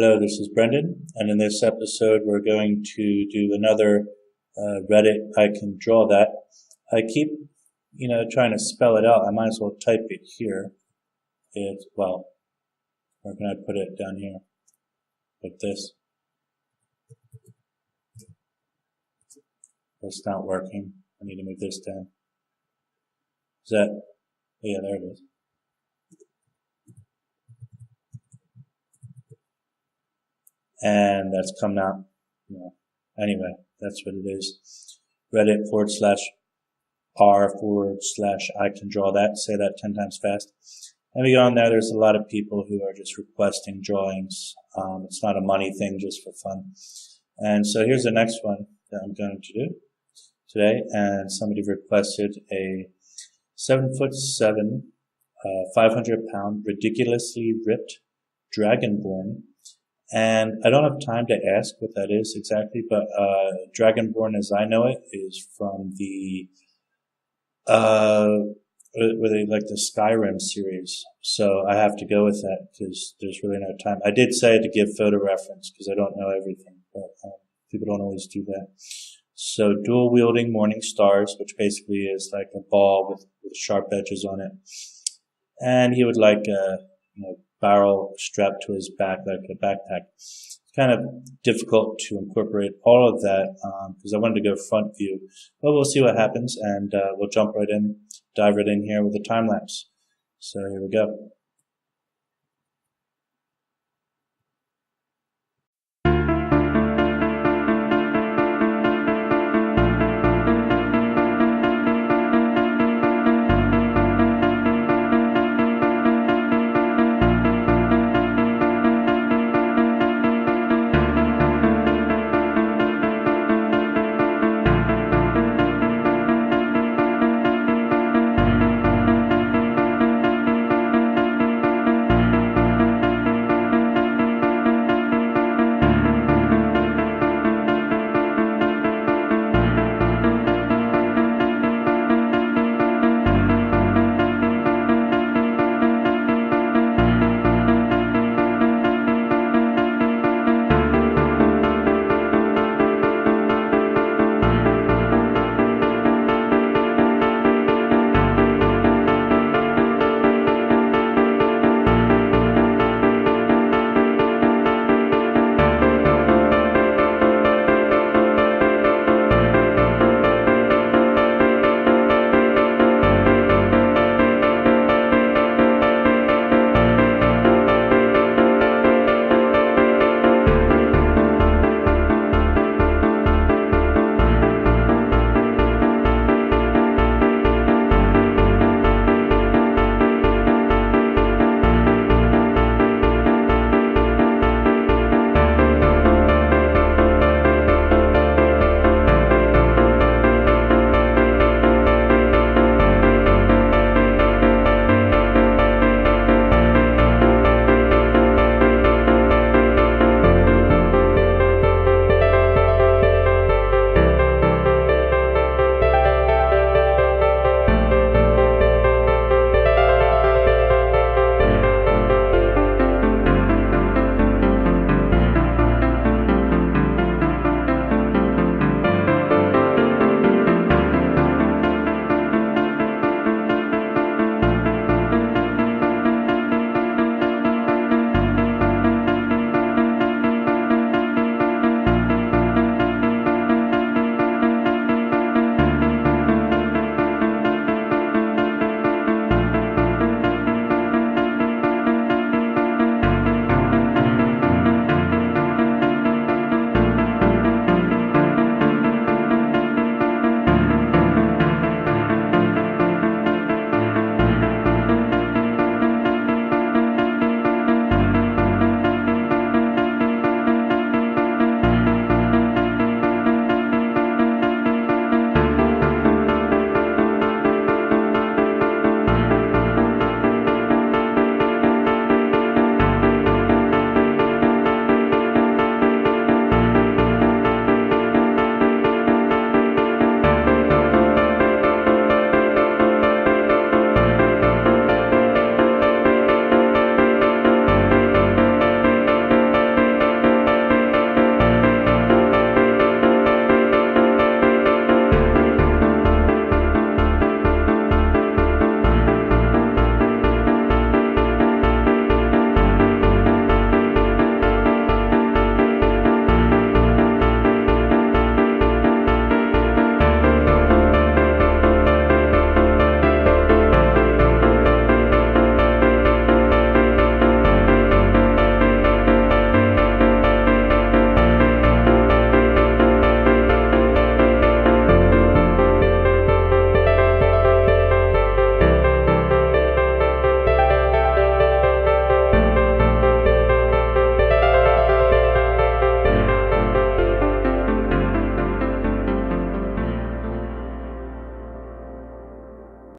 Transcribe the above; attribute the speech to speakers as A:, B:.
A: Hello, this is Brendan, and in this episode we're going to do another Reddit I Can Draw That. I keep, trying to spell it out. I might as well type it here. Where can I put it? Down here, like this. That's not working. I need to move this down. Is that? Oh, yeah, there it is. And that's coming out. Anyway, that's what it is. Reddit/r/ICanDrawThat. Say that 10 times fast. And we go on there. There's a lot of people who are just requesting drawings. It's not a money thing, just for fun. And so here's the next one that I'm going to do today. And somebody requested a 7'7", 500-pound, ridiculously ripped Dragonborn. And I don't have time to ask what that is exactly, but Dragonborn, as I know it, is from the the Skyrim series. So I have to go with that because there's really no time. I did say to give photo reference because I don't know everything, but people don't always do that. So dual wielding morning stars, which basically is like a ball with sharp edges on it, and he would like a barrel strapped to his back like a backpack. It's kind of difficult to incorporate all of that because I wanted to go front view, but we'll see what happens, and we'll dive right in here with a time lapse. So here we go.